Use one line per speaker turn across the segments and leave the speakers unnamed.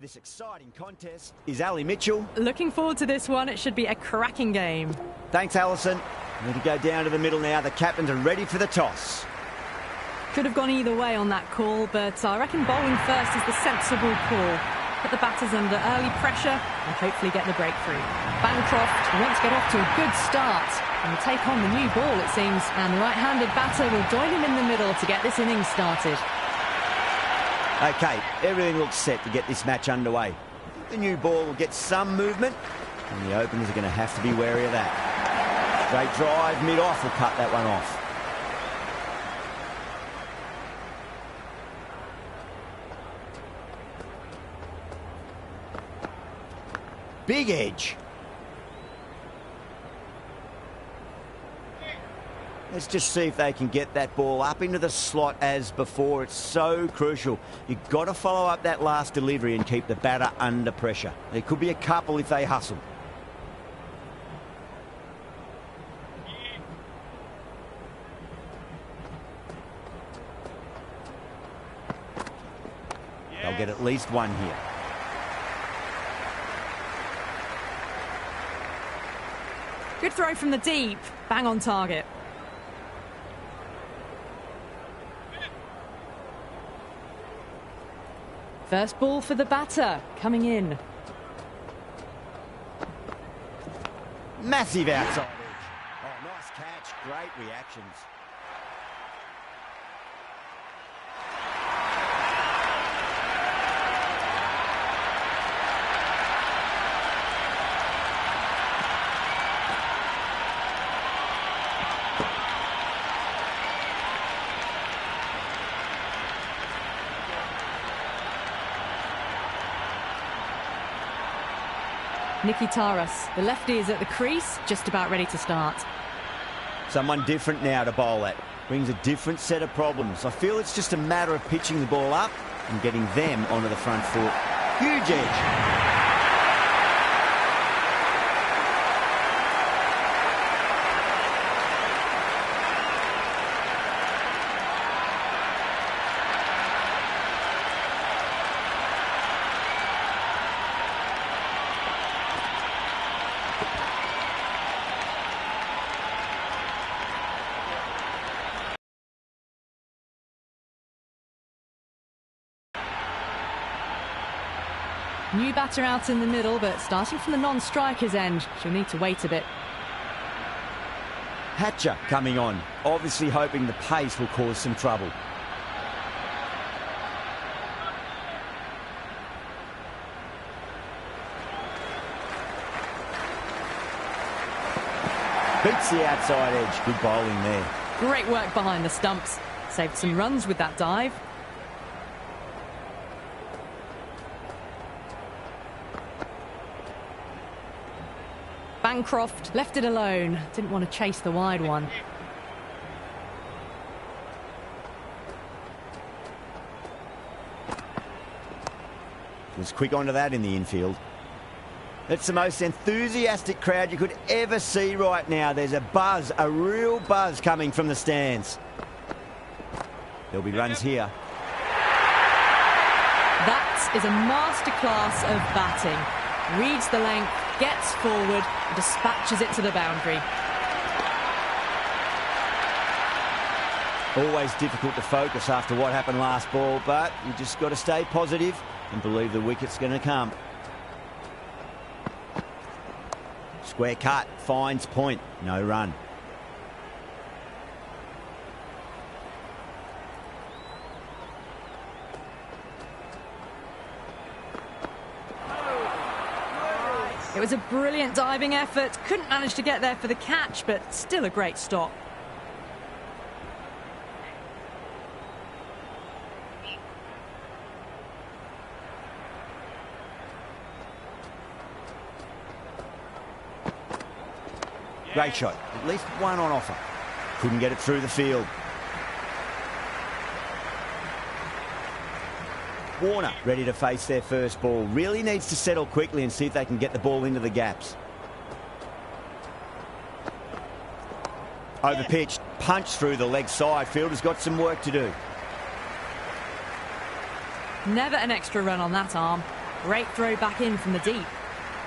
This exciting contest is Ali Mitchell.
Looking forward to this one. It should be a cracking game.
Thanks, Alison. Need to go down to the middle now. The captains are ready for the toss.
Could have gone either way on that call, but I reckon bowling first is the sensible call. Put the batters under early pressure and hopefully get the breakthrough. Bancroft wants to get off to a good start and will take on the new ball, it seems, and the right-handed batter will join him in the middle to get this innings started.
OK, everything looks set to get this match underway. I think the new ball will get some movement, and the openers are going to have to be wary of that. Straight drive, mid-off will cut that one off. Big edge. Let's just see if they can get that ball up into the slot as before. It's so crucial. You've got to follow up that last delivery and keep the batter under pressure. There could be a couple if they hustle. They'll get at least one here.
Good throw from the deep. Bang on target. First ball for the batter, coming in.
Massive outside edge. Oh, nice catch. Great reactions.
Nicky Taras, the lefty, is at the crease, just about ready to start.
Someone different now to bowl at. Brings a different set of problems. I feel it's just a matter of pitching the ball up and getting them onto the front foot. Huge edge.
New batter out in the middle, but starting from the non-striker's end, she'll need to wait a bit.
Hatcher coming on, obviously hoping the pace will cause some trouble. Beats the outside edge. Good bowling there.
Great work behind the stumps. Saved some runs with that dive. Bancroft left it alone. Didn't want to chase the wide one.
Was quick onto that in the infield. It's the most enthusiastic crowd you could ever see right now. There's a buzz, a real buzz coming from the stands. There'll be runs here.
That is a masterclass of batting. Reads the length, gets forward, and dispatches it to the boundary.
Always difficult to focus after what happened last ball, but you just got to stay positive and believe the wicket's going to come. Square cut, finds point, no run.
It was a brilliant diving effort. Couldn't manage to get there for the catch, but still a great stop.
Great shot. At least one on offer. Couldn't get it through the field. Warner ready to face their first ball. Really needs to settle quickly and see if they can get the ball into the gaps. Over pitch, punch through the leg side. Fielder's got some work to do.
Never an extra run on that arm. Great throw back in from the deep.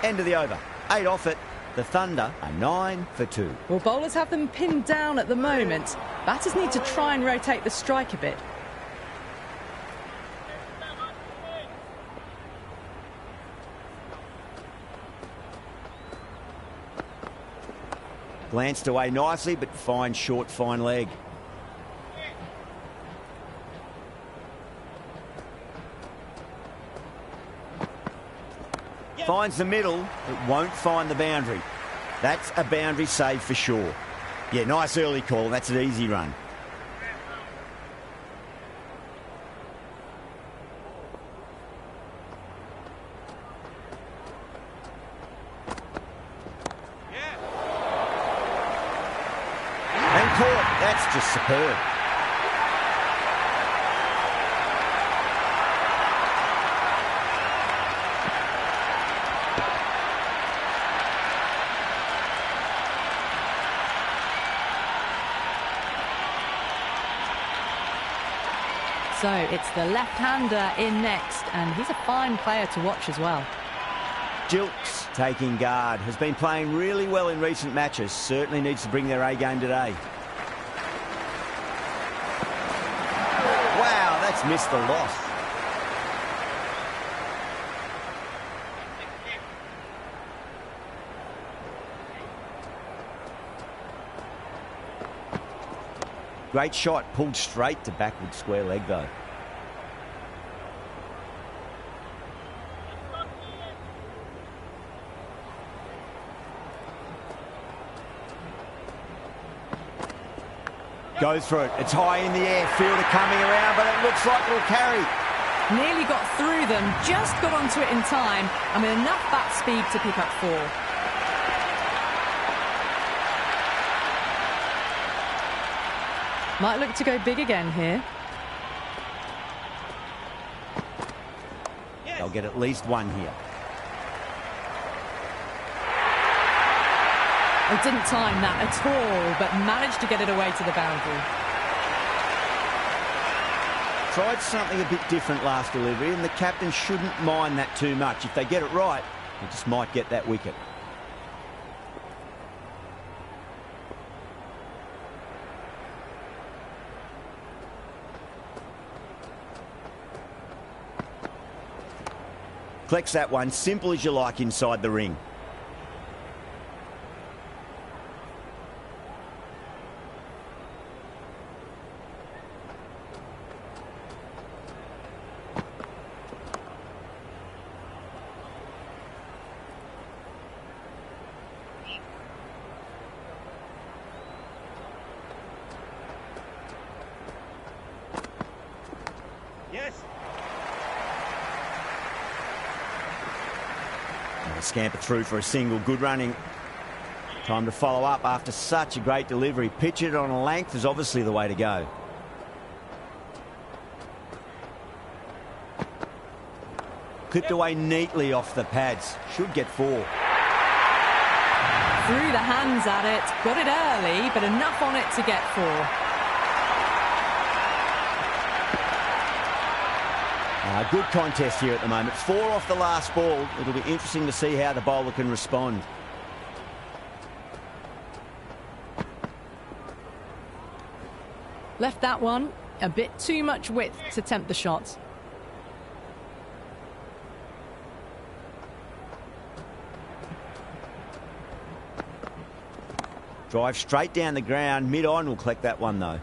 End of the over. 8 off it. The Thunder are 9 for 2.
Well, bowlers have them pinned down at the moment. Batters need to try and rotate the strike a bit.
Glanced away nicely, but fine short, fine leg. Finds the middle, but won't find the boundary. That's a boundary save for sure. Yeah, nice early call. That's an easy run. And caught. That's just superb.
So it's the left-hander in next, and he's a fine player to watch as well.
Jilks taking guard. Has been playing really well in recent matches. Certainly needs to bring their A game today. Wow, that's missed the loss. Great shot, pulled straight to backward square leg though. Goes for it. It's high in the air. Fielder coming around, but it looks like it'll carry.
Nearly got through them, just got onto it in time, and with enough bat speed to pick up 4. Might look to go big again here.
They'll get at least 1 here.
They didn't time that at all, but managed to get it away to the boundary.
Tried something a bit different last delivery, and the captain shouldn't mind that too much. If they get it right, they just might get that wicket. Collects that one, simple as you like inside the ring. Scamper through for a single. Good running. Time to follow up after such a great delivery. Pitch it on a length is obviously the way to go. Clipped away neatly off the pads. Should get 4.
Threw the hands at it. Got it early, but enough on it to get 4.
Good contest here at the moment. 4 off the last ball. It'll be interesting to see how the bowler can respond.
Left that one. A bit too much width to tempt the shot.
Drive straight down the ground. Mid-on will collect that one though.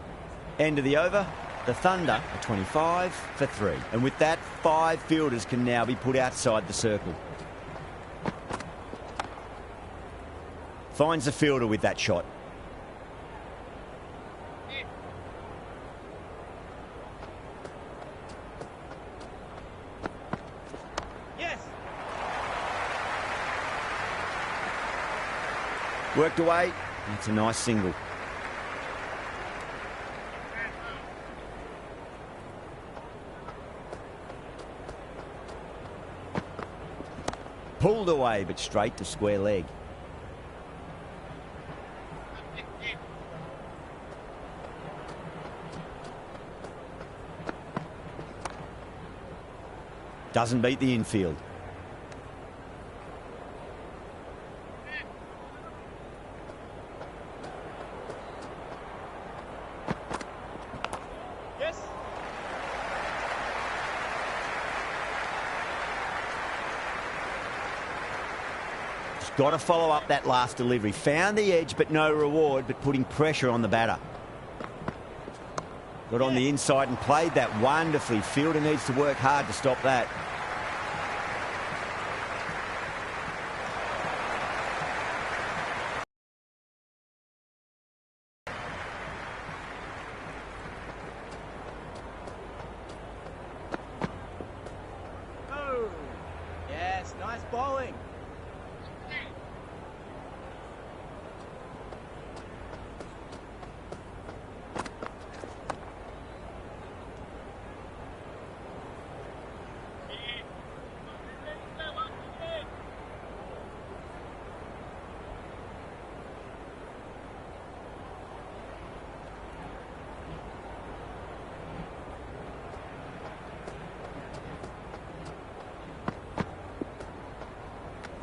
End of the over. The Thunder are 25 for 3. And with that, 5 fielders can now be put outside the circle. Finds the fielder with that shot.
Yes.
Worked away. That's a nice single. Pulled away, but straight to square leg. Doesn't beat the infield. got to follow up that last delivery. Found the edge, but no reward, but putting pressure on the batter. Got on the inside and played that wonderfully. Fielder needs to work hard to stop that.
Oh, yes, nice bowling.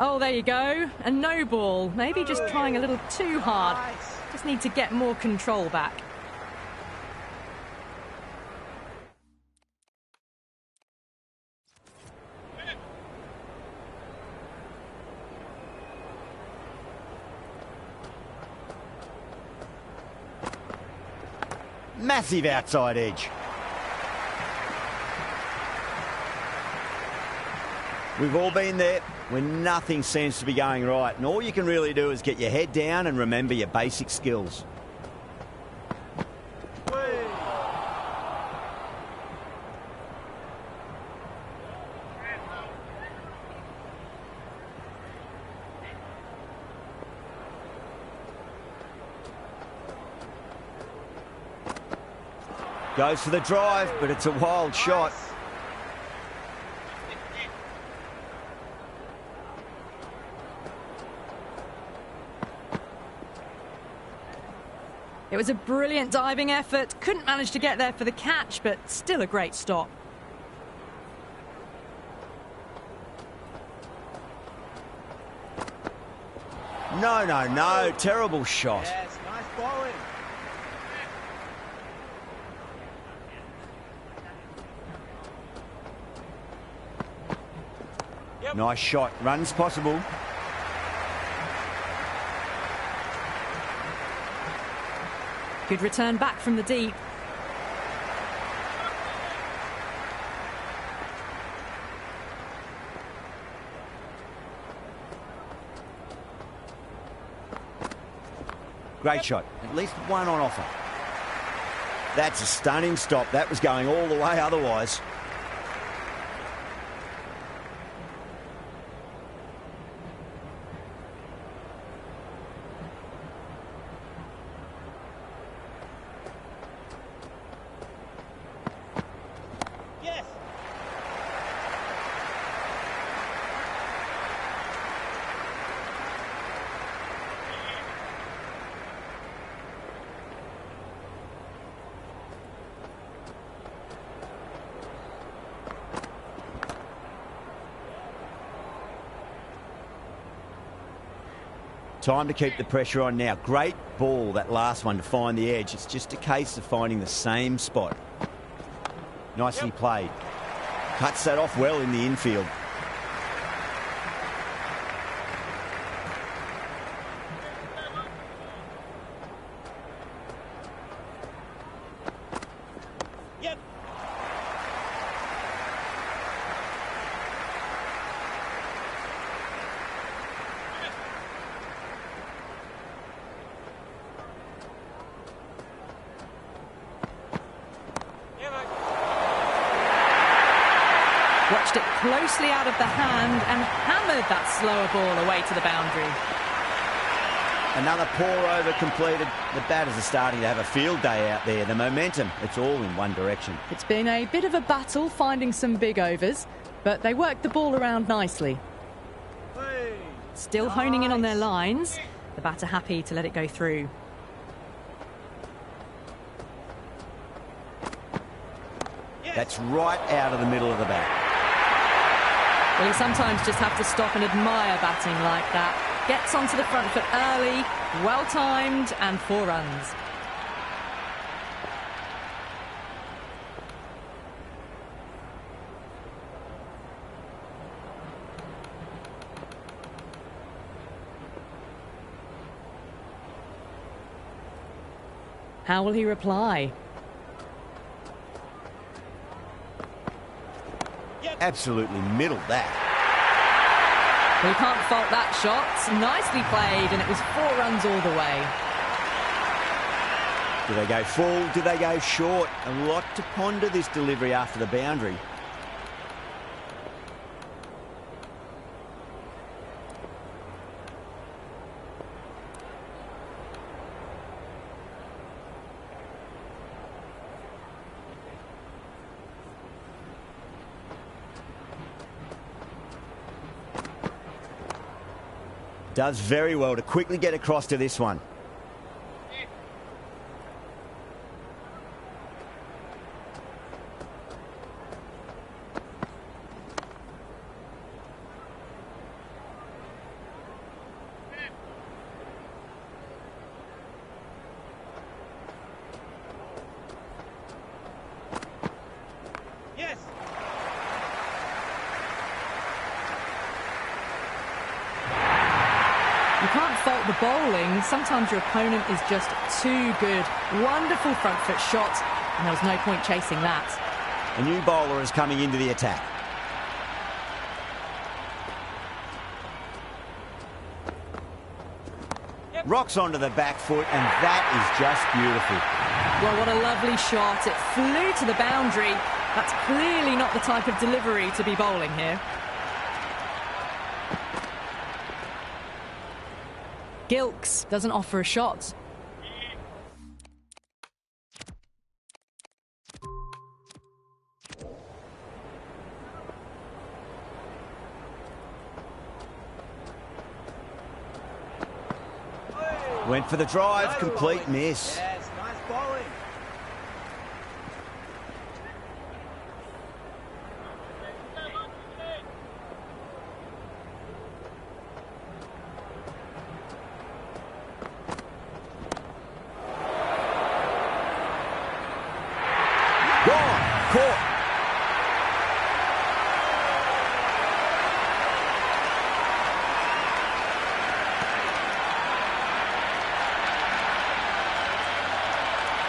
Oh, there you go. A no ball. Maybe just trying a little too hard. Just need to get more control back.
Massive outside edge. We've all been there when nothing seems to be going right, and all you can really do is get your head down and remember your basic skills. Goes for the drive, but it's a wild shot.
It was a brilliant diving effort. Couldn't manage to get there for the catch, but still a great stop.
No, no, no. Terrible shot.
Yes, nice bowling. Yep.
Nice shot. Runs possible.
Good return back from the deep.
Great shot. At least one on offer. That's a stunning stop. That was going all the way otherwise.
Yes.
Time to keep the pressure on now. Great ball, that last one, to find the edge. It's just a case of finding the same spot. Nicely played. Cuts that off well in the infield.
Yep.
Watched it closely out of the hand and hammered that slower ball away to the boundary.
Another pour over completed. The batters are starting to have a field day out there. The momentum, it's all in one direction.
It's been a bit of a battle finding some big overs, but they worked the ball around nicely.
Hey.
Still honing in on their lines. The batter happy to let it go through.
Yes.
That's right out of the middle of the bat.
Well, you sometimes just have to stop and admire batting like that. Gets onto the front foot early, well-timed, and 4 runs. How will he reply?
Absolutely middled that.
Well, you can't fault that shot. Nicely played, and it was 4 runs all the way.
Do they go full? Do they go short? A lot to ponder this delivery after the boundary. Does very well to quickly get across to this one.
Yes.
You can't fault the bowling. Sometimes your opponent is just too good. Wonderful front foot shot, and there was no point chasing that.
A new bowler is coming into the attack. Rocks onto the back foot, and that is just beautiful.
Well, what a lovely shot. It flew to the boundary. That's clearly not the type of delivery to be bowling here. Gilks doesn't offer a shot.
Went for the drive, complete miss.
Yes, nice bowling.
Gone, caught.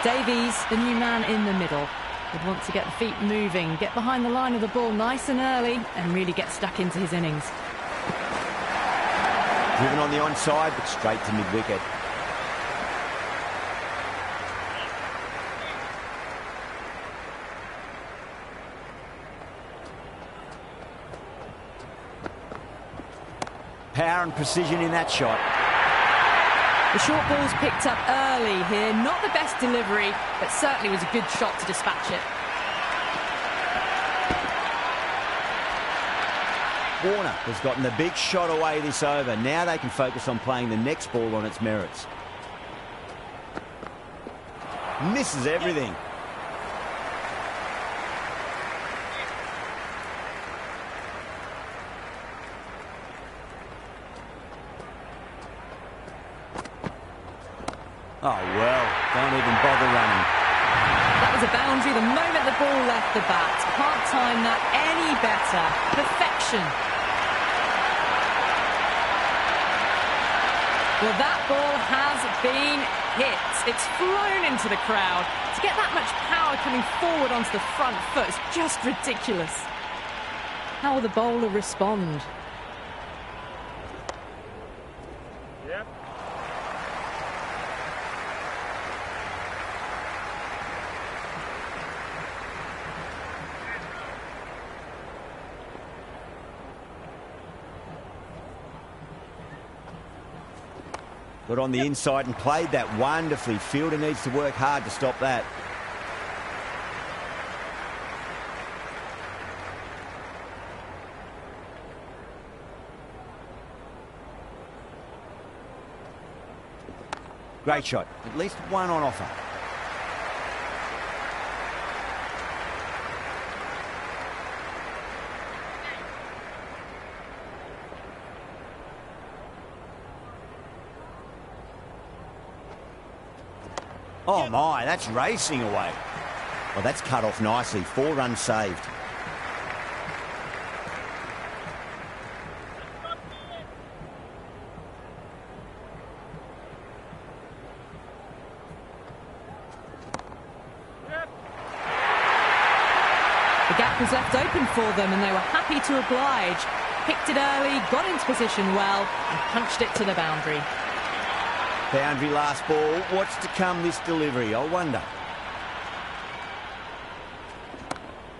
Davies, the new man in the middle, would want to get the feet moving, get behind the line of the ball nice and early, and really get stuck into his innings.
Driven on the onside, but straight to mid-wicket. Power and precision in that shot.
The short ball's picked up early here. Not the best delivery, but certainly was a good shot to dispatch it.
Warner has gotten the big shot away this over. Now they can focus on playing the next ball on its merits. Misses everything. Oh, well, don't even bother running.
That was a boundary the moment the ball left the bat. Can't time that any better. Perfection. Well, that ball has been hit. It's flown into the crowd. To get that much power coming forward onto the front foot is just ridiculous. How will the bowler respond?
Yep.
Got on the inside and played that wonderfully. Fielder needs to work hard to stop that. Great shot. At least one on offer. Oh my, that's racing away. Well, that's cut off nicely. 4 runs saved.
was left open for them and they were happy to oblige. Picked it early, got into position well and punched it to the boundary.
Boundary last ball. What's to come this delivery, I wonder.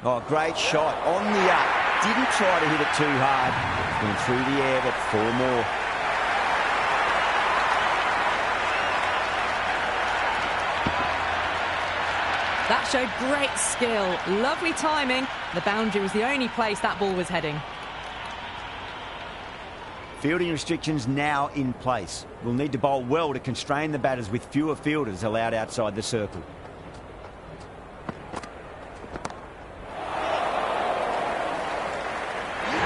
Oh, great shot on the up. Didn't try to hit it too hard. Went through the air, but 4 more.
That showed great skill. Lovely timing. The boundary was the only place that ball was heading.
Fielding restrictions now in place. We'll need to bowl well to constrain the batters with fewer fielders allowed outside the circle.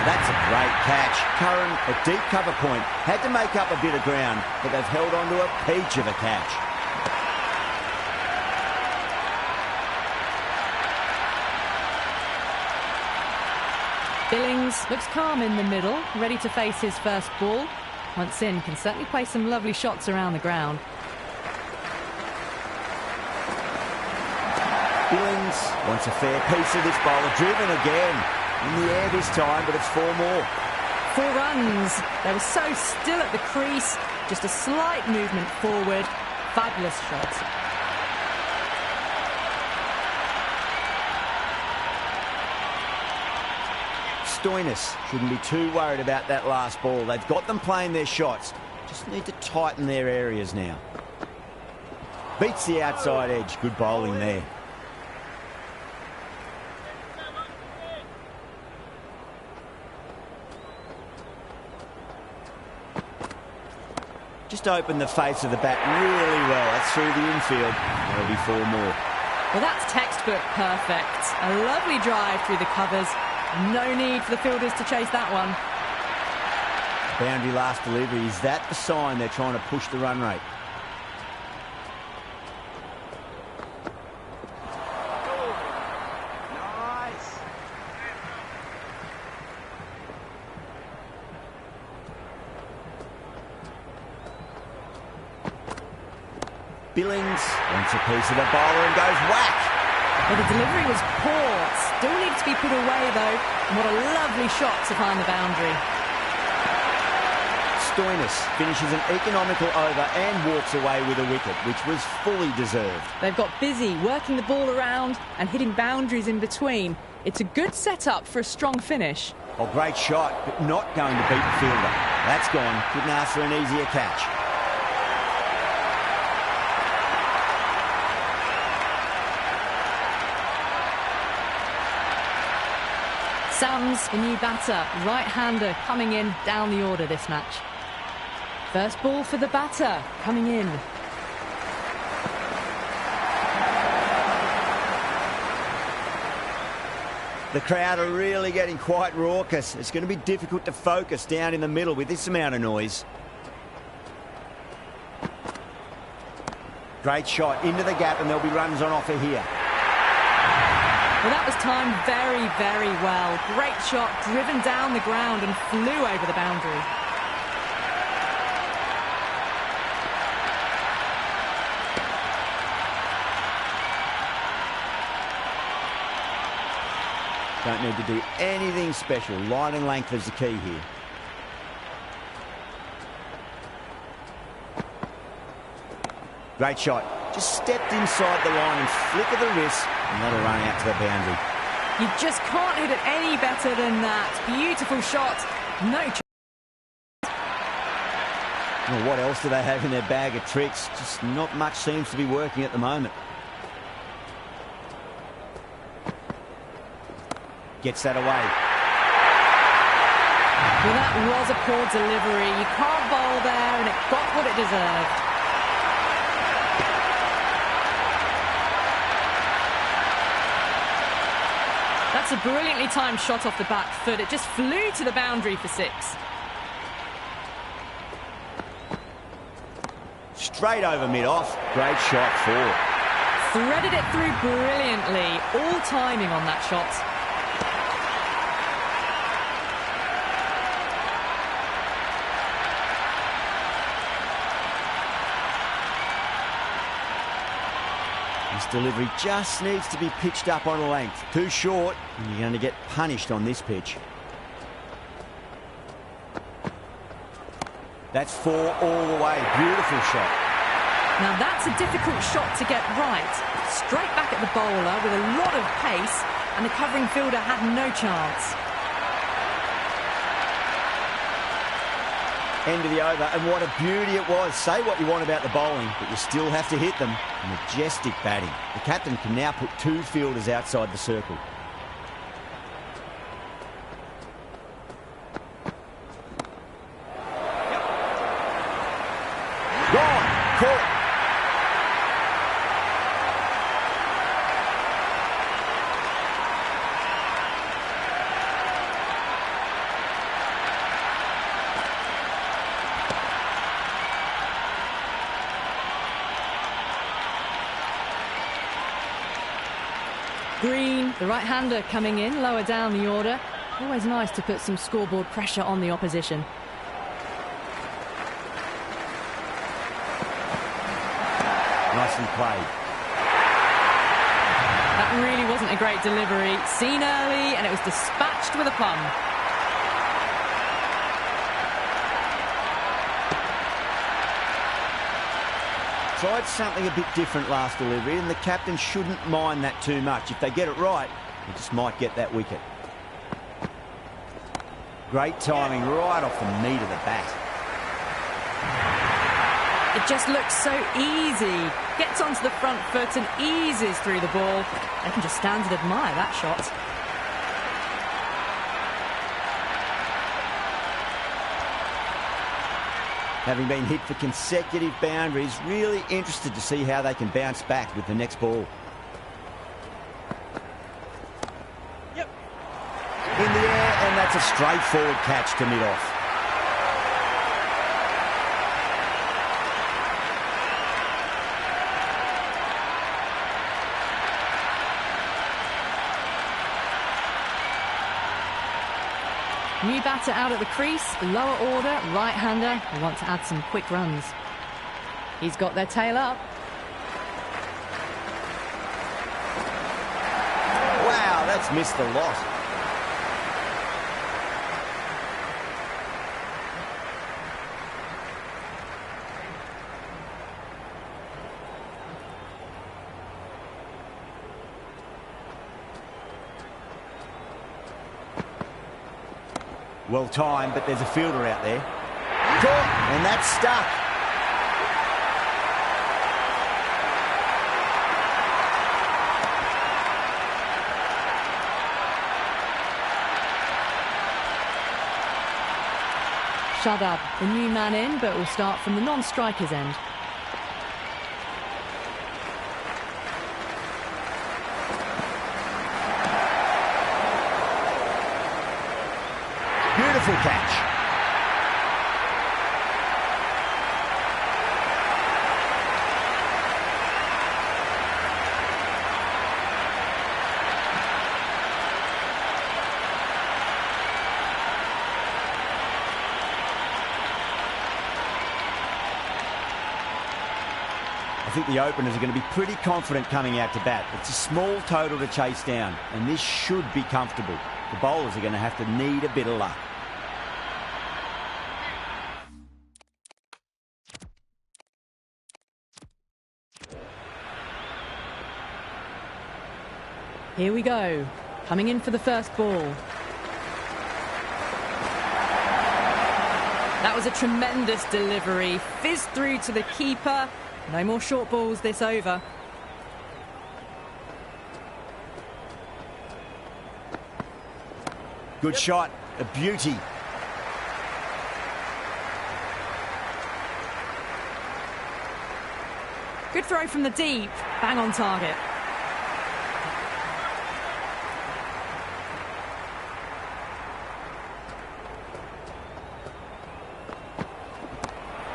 That's a great catch. Curran, a deep cover point, had to make up a bit of ground, but they've held on to a peach of a catch.
Billings looks calm in the middle, ready to face his first ball. Once in, can certainly play some lovely shots around the ground.
Billings wants a fair piece of this bowler. Driven again. In the air this time, but it's 4 more.
4 runs. They were so still at the crease. Just a slight movement forward. Fabulous shot.
Stoinis shouldn't be too worried about that last ball. They've got them playing their shots. Just need to tighten their areas now. Beats the outside edge. Good bowling there. Just opened the face of the bat really well. That's through the infield. There'll be 4 more.
Well, that's textbook perfect. A lovely drive through the covers. No need for the fielders to chase that one.
Boundary last delivery. Is that the sign they're trying to push the run rate?
Nice.
Billings wants a piece of the bowler and goes whack.
Well, the delivery was poor. Still needs to be put away, though. And what a lovely shot to find the boundary.
Stoinis finishes an economical over and walks away with a wicket, which was fully deserved.
They've got busy working the ball around and hitting boundaries in between. It's a good setup for a strong finish.
Oh, great shot, but not going to beat the fielder. That's gone. Couldn't ask for an easier catch.
Sam's the new batter, right-hander coming in down the order this match. First ball for the batter coming in.
The crowd are really getting quite raucous. It's going to be difficult to focus down in the middle with this amount of noise. Great shot into the gap, and there'll be runs on offer here.
Well, that was timed very, very well. Great shot, driven down the ground and flew over the boundary.
Don't need to do anything special. Line and length is the key here. Great shot. Just stepped inside the line and flick of the wrist, and that'll run out to the boundary.
You just can't hit it any better than that. Beautiful shot. No chance.
Well, what else do they have in their bag of tricks? Just not much seems to be working at the moment. Gets that away.
Well, that was a poor delivery. You can't bowl there, and it got what it deserved. That's a brilliantly timed shot off the back foot. It just flew to the boundary for 6.
Straight over mid-off. Great shot, 4.
Threaded it through brilliantly. All timing on that shot.
This delivery just needs to be pitched up on a length. Too short, and you're going to get punished on this pitch. That's 4 all the way. Beautiful shot.
Now that's a difficult shot to get right. Straight back at the bowler with a lot of pace, and the covering fielder had no chance.
End of the over, and what a beauty it was. Say what you want about the bowling, but you still have to hit them. Majestic batting. The captain can now put 2 fielders outside the circle. Gone. Caught.
Green, the right-hander coming in, lower down the order. Always nice to put some scoreboard pressure on the opposition.
Nicely played.
That really wasn't a great delivery. Seen early, and it was dispatched with a plum.
Tried something a bit different last delivery, and the captain shouldn't mind that too much. If they get it right, they just might get that wicket. Great timing right off the meat of the bat.
It just looks so easy. Gets onto the front foot and eases through the ball. They can just stand and admire that shot.
Having been hit for consecutive boundaries, really interested to see how they can bounce back with the next ball.
Yep.
In the air, and that's a straightforward catch to mid-off.
New batter out at the crease, lower order, right-hander, who want to add some quick runs. He's got their tail up.
Wow, that's missed a lot. Well timed, but there's a fielder out there. Caught, and that's stuck.
Shadab, the new man in, but will start from the non-striker's end.
Beautiful catch. I think the openers are going to be pretty confident coming out to bat. It's a small total to chase down, and this should be comfortable. The bowlers are going to have to need a bit of luck.
Here we go. Coming in for the first ball. That was a tremendous delivery. Fizzed through to the keeper. No more short balls this over.
Good shot. A beauty.
Good throw from the deep. Bang on target.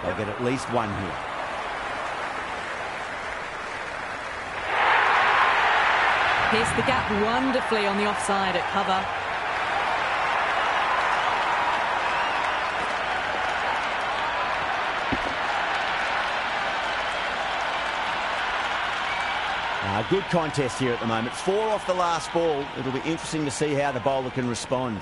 They'll get at least one here.
Pierced the gap wonderfully on the offside at cover.
A good contest here at the moment. 4 off the last ball. It'll be interesting to see how the bowler can respond.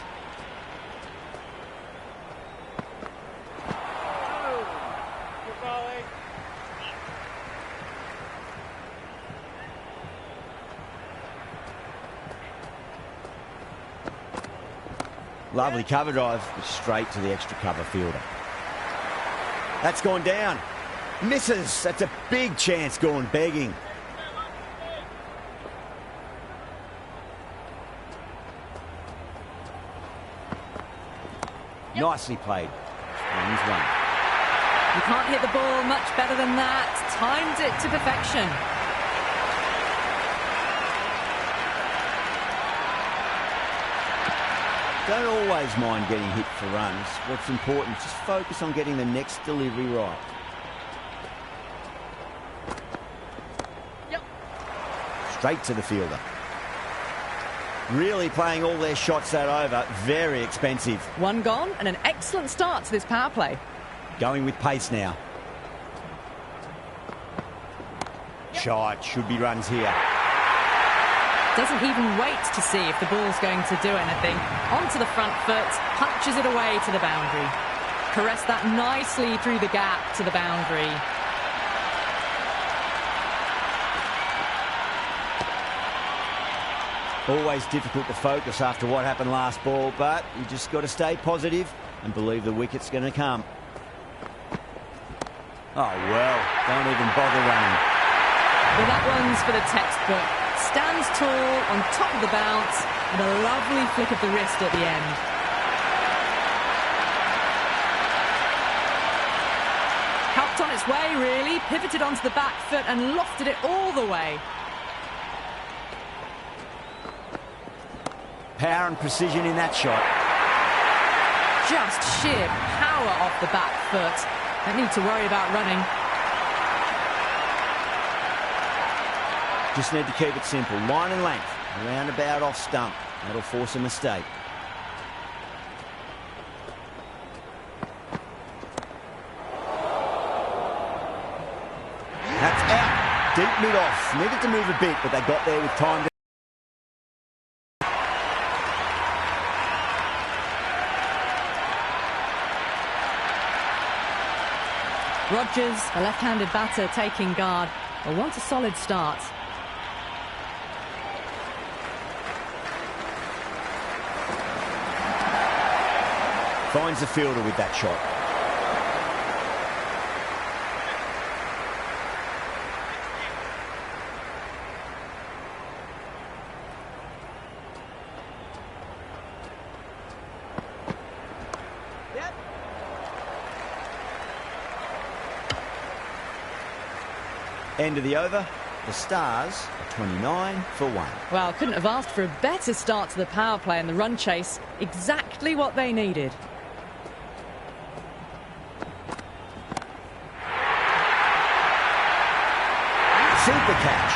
Lovely cover drive, straight to the extra cover fielder. That's gone down. Misses. That's a big chance gone begging. Nicely played. Wins one.
You can't hit the ball much better than that. Timed it to perfection.
Don't always mind getting hit for runs. What's important is just focus on getting the next delivery right.
Yep.
Straight to the fielder. Really playing all their shots that over. Very expensive.
One gone and an excellent start to this power play.
Going with pace now. Shot. Should be runs here.
Doesn't even wait to see if the ball's going to do anything. Onto the front foot, punches it away to the boundary. Caress that nicely through the gap to the boundary.
Always difficult to focus after what happened last ball, but you just got to stay positive and believe the wicket's going to come. Oh, well, don't even bother running.
Well, that one's for the textbook. Stands tall on top of the bounce and a lovely flick of the wrist at the end. Helped on its way, really. Pivoted onto the back foot and lofted it all the way.
Power and precision in that shot.
Just sheer power off the back foot. Don't need to worry about running.
Just need to keep it simple. Line and length. Around about off stump. That'll force a mistake. That's out. Deep mid-off. Needed to move a bit, but they got there with time to...
Rogers, a left-handed batter, taking guard. Will want a solid start.
Finds the fielder with that shot.
Yep.
End of the over. The Stars are 29 for 1.
Well, couldn't have asked for a better start to the power play and the run chase. Exactly what they needed.
Super catch.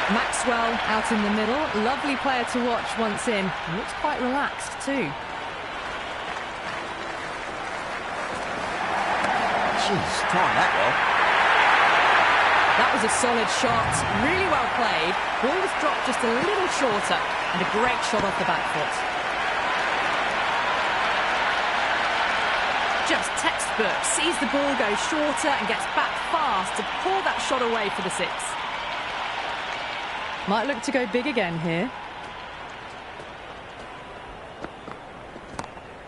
Maxwell out in the middle. Lovely player to watch once in. Looks quite relaxed too.
Jeez, time that well.
That was a solid shot. Really well played. Ball was dropped just a little shorter. And a great shot off the back foot. Just textbook. Sees the ball go shorter and gets back fast to pull that shot away for the 6. Might look to go big again here.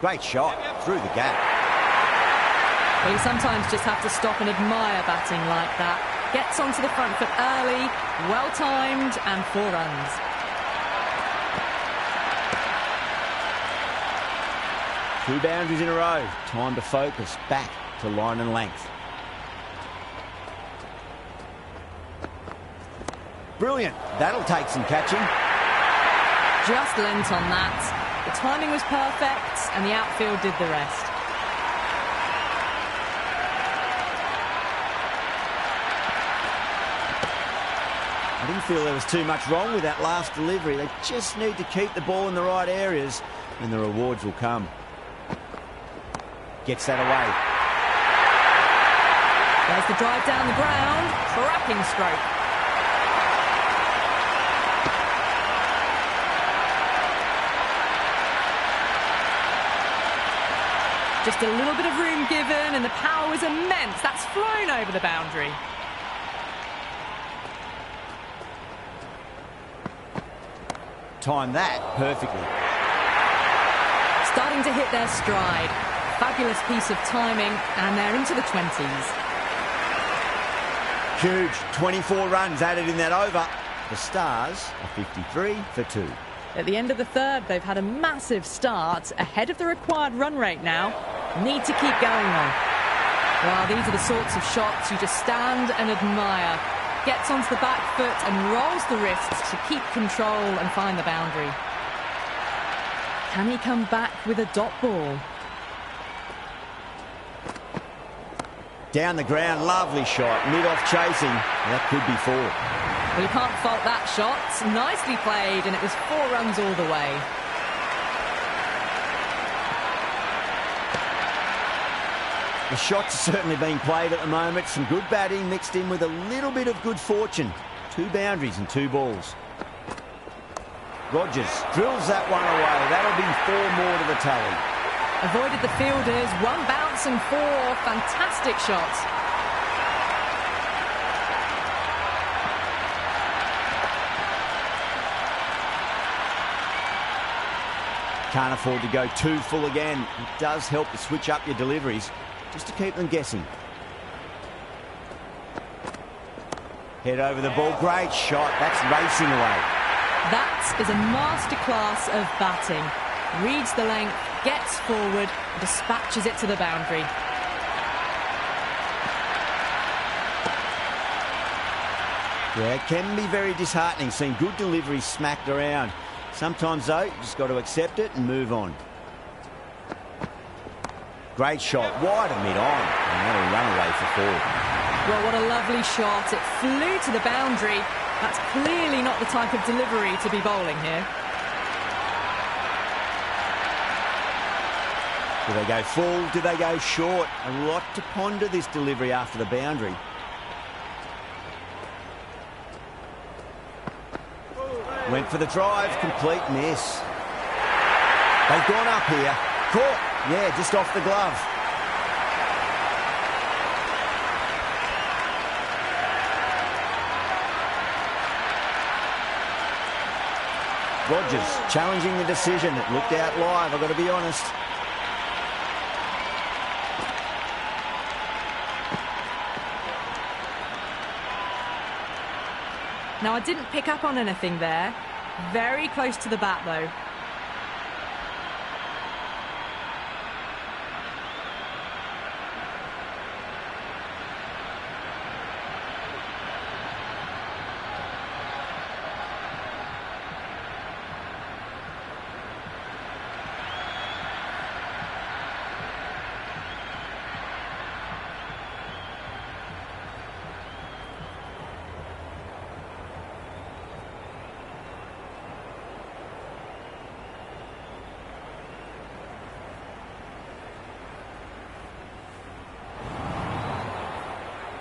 Great shot. Through the gap.
Well, you sometimes just have to stop and admire batting like that. Gets onto the front foot early, well-timed, and 4 runs.
Two boundaries in a row. Time to focus. Back to line and length. Brilliant. That'll take some catching.
Just lent on that. The timing was perfect, and the outfield did the rest.
I didn't feel there was too much wrong with that last delivery. They just need to keep the ball in the right areas and the rewards will come. Gets that away.
There's the drive down the ground. Cracking stroke. Just a little bit of room given, and the power was immense. That's flown over the boundary.
Timed that perfectly.
Starting to hit their stride. Fabulous piece of timing, and they're into the 20s.
Huge. 24 runs added in that over. The Stars are 53 for 2.
At the end of the third, they've had a massive start, ahead of the required run rate now. Need to keep going on. Well, these are the sorts of shots you just stand and admire. Gets onto the back foot and rolls the wrists to keep control and find the boundary. Can he come back with a dot ball?
Down the ground, lovely shot. Mid-off chasing. That could be 4.
Well, you can't fault that shot. Nicely played, and it was 4 runs all the way.
The shots are certainly being played at the moment. Some good batting mixed in with a little bit of good fortune. 2 boundaries and 2 balls. Rogers drills that one away. That'll be 4 more to the tally.
Avoided the fielders. 1 bounce and 4. Fantastic shots.
Can't afford to go too full again. It does help to switch up your deliveries, just to keep them guessing. Head over the ball. Great shot. That's racing away.
That is a masterclass of batting. Reads the length, gets forward, dispatches it to the boundary.
Yeah, it can be very disheartening seeing good deliveries smacked around. Sometimes, though, you just got to accept it and move on. Great shot, wide of mid-on, and that'll run away for 4.
Well, what a lovely shot. It flew to the boundary. That's clearly not the type of delivery to be bowling here.
Do they go full? Do they go short? A lot to ponder this delivery after the boundary. Went for the drive, complete miss. They've gone up here. Caught. Yeah, just off the glove. Rogers challenging the decision. It looked out live, I've got to be honest.
Now, I didn't pick up on anything there. Very close to the bat, though.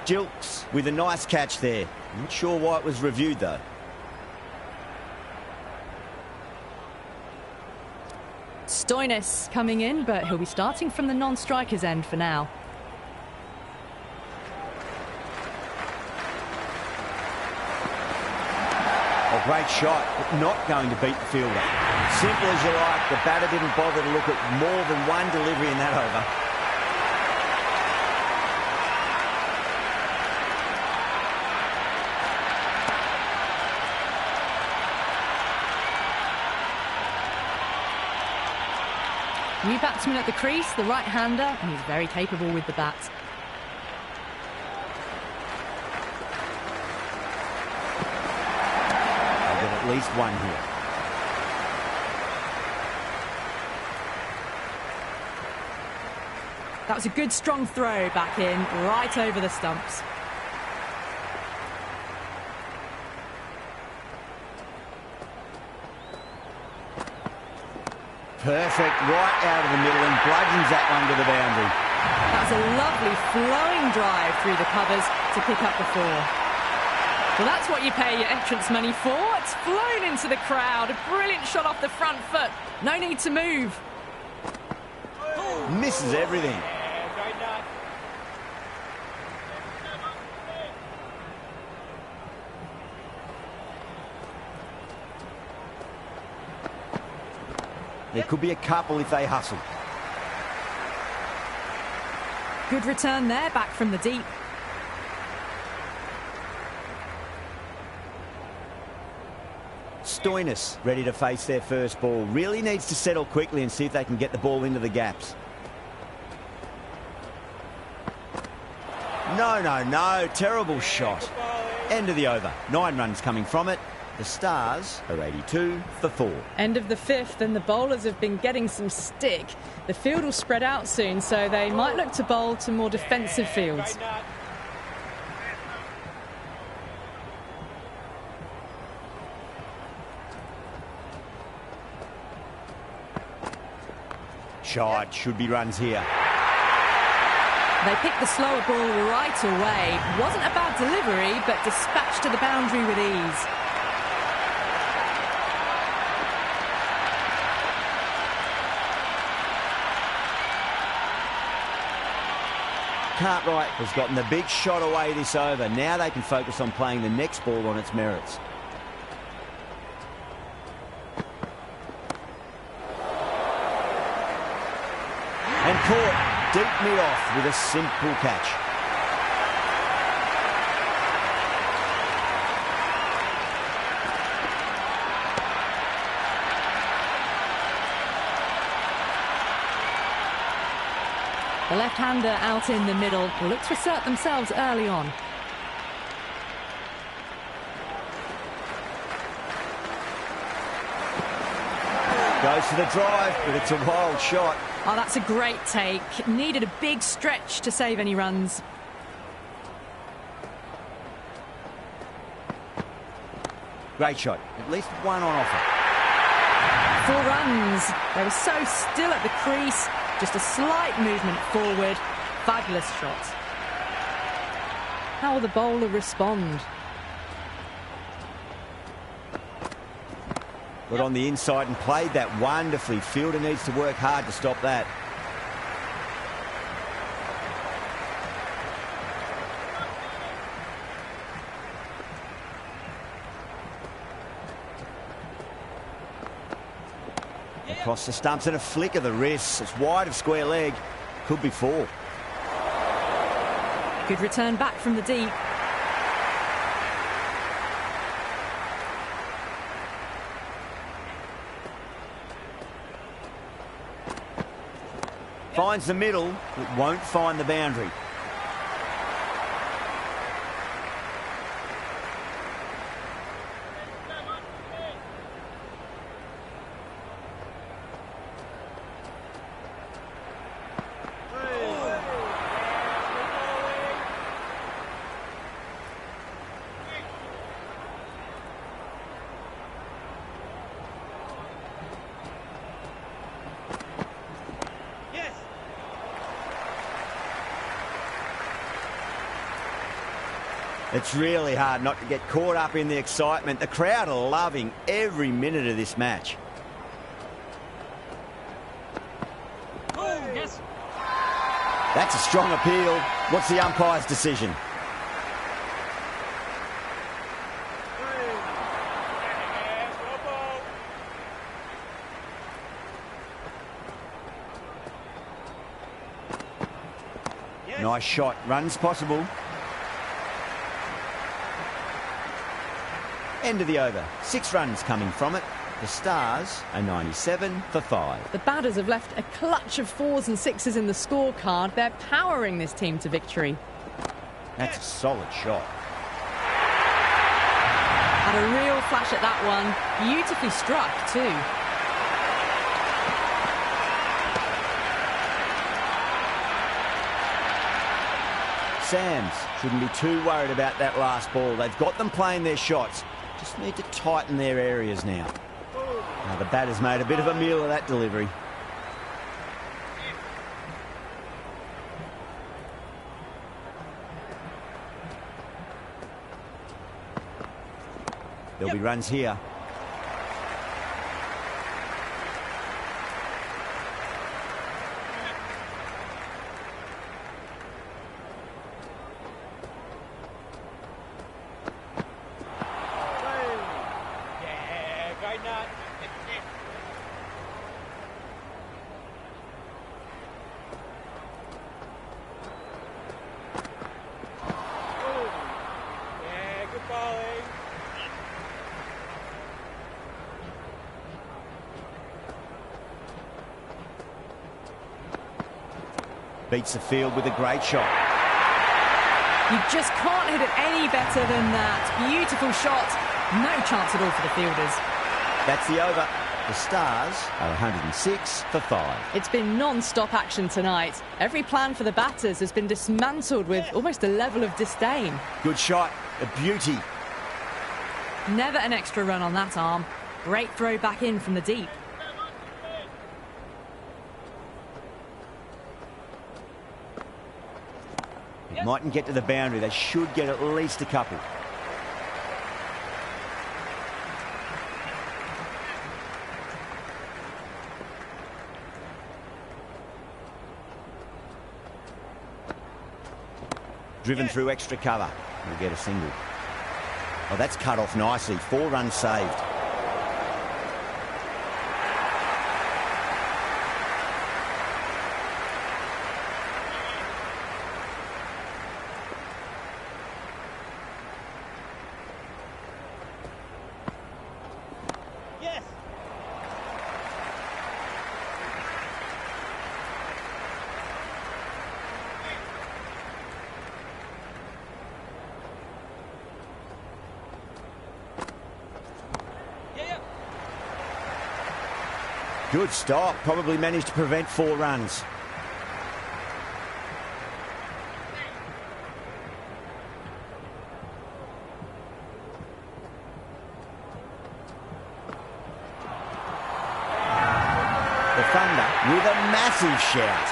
Gilks with a nice catch there. Not sure why it was reviewed, though.
Stoinis coming in, but he'll be starting from the non-striker's end for now.
Oh, great shot, but not going to beat the fielder. Simple as you like. The batter didn't bother to look at more than one delivery in that over.
New batsman at the crease, the right-hander, and he's very capable with the bat.
They'll get at least one here.
That was a good strong throw back in, right over the stumps.
Perfect, right out of the middle and bludgeons that one to the boundary.
That was a lovely flowing drive through the covers to pick up the 4. Well, that's what you pay your entrance money for. It's flown into the crowd. A brilliant shot off the front foot. No need to move.
Misses everything. There could be a couple if they hustle.
Good return there, back from the deep.
Stoinis ready to face their first ball. Really needs to settle quickly and see if they can get the ball into the gaps. No. Terrible shot. End of the over. 9 runs coming from it. The Stars are 82 for 4.
End of the 5th, and the bowlers have been getting some stick. The field will spread out soon, so they might look to bowl to more defensive fields.
Shot, should be runs here.
They picked the slower ball right away. Wasn't a bad delivery, but dispatched to the boundary with ease.
Cartwright has gotten the big shot away this over. Now they can focus on playing the next ball on its merits. And caught deep mid-off with a simple catch.
The left-hander out in the middle will look to assert themselves early on.
Goes for the drive, but it's a wild shot.
Oh, that's a great take. Needed a big stretch to save any runs.
Great shot. At least one on offer.
4 runs. They were so still at the crease. Just a slight movement forward. Fabulous shot. How will the bowler respond?
Got on the inside and played that wonderfully. Fielder needs to work hard to stop that. Across the stumps and a flick of the wrist. It's wide of square leg. Could be 4.
Good return back from the deep.
Finds the middle, but won't find the boundary. It's really hard not to get caught up in the excitement. The crowd are loving every minute of this match.
Yes.
That's a strong appeal. What's the umpire's decision? Nice shot. Runs possible. End of the over. 6 runs coming from it. The Stars are 97 for 5.
The batters have left a clutch of 4s and 6s in the scorecard. They're powering this team to victory.
That's a solid shot.
Had a real flash at that one. Beautifully struck too.
Sams shouldn't be too worried about that last ball. They've got them playing their shots. Just need to tighten their areas now. Now the batter's made a bit of a meal of that delivery. There'll be runs here.
Yeah, great nut. Yeah, good bowling.
Beats the field with a great shot.
You just can't hit it any better than that. Beautiful shot. No chance at all for the fielders.
That's the over. The Stars are 106 for 5.
It's been non-stop action tonight. Every plan for the batters has been dismantled with almost a level of disdain.
Good shot. A beauty.
Never an extra run on that arm. Great throw back in from the deep.
It mightn't get to the boundary. They should get at least a couple. Driven through extra cover. We'll get a single. Oh, that's cut off nicely. 4 runs saved.
Yes. Yeah.
Good stop. Probably managed to prevent 4 runs. The Thunder with a massive shout.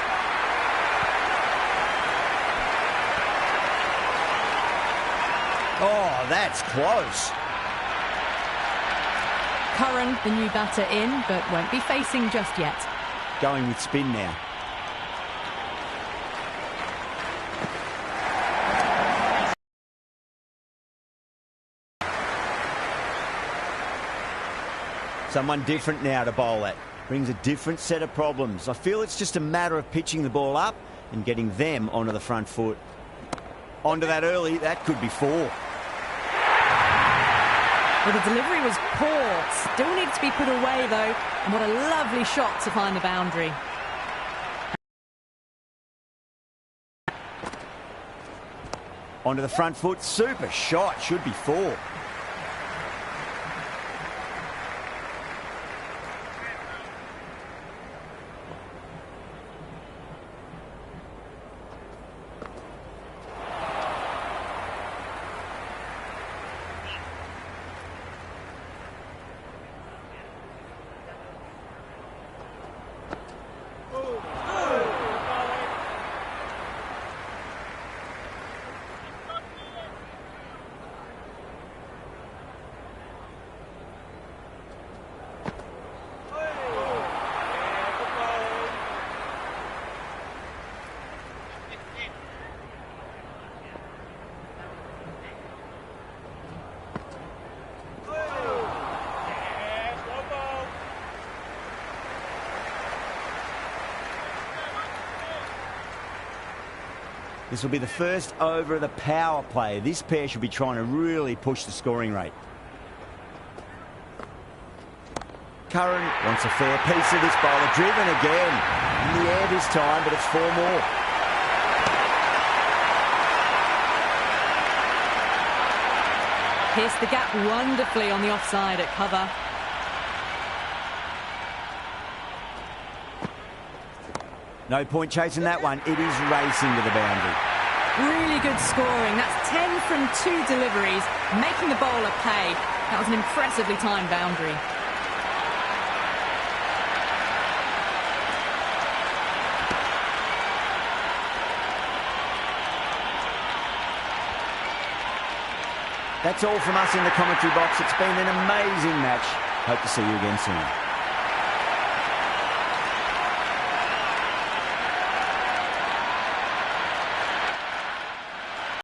Oh, that's close.
Curran, the new batter, in, but won't be facing just yet.
Going with spin now. Someone different now to bowl at. Brings a different set of problems. I feel it's just a matter of pitching the ball up and getting them onto the front foot. Onto that early, that could be 4.
Well, the delivery was poor. Still needs to be put away, though. And what a lovely shot to find the boundary.
Onto the front foot, super shot, should be 4. This will be the first over of the power play. This pair should be trying to really push the scoring rate. Curran wants a fair piece of this bowler. Driven again. In the air this time, but it's 4 more.
Pierced the gap wonderfully on the offside at cover.
No point chasing that one. It is racing to the boundary.
Really good scoring. That's 10 from 2 deliveries, making the bowler pay. That was an impressively timed boundary.
That's all from us in the commentary box. It's been an amazing match. Hope to see you again soon.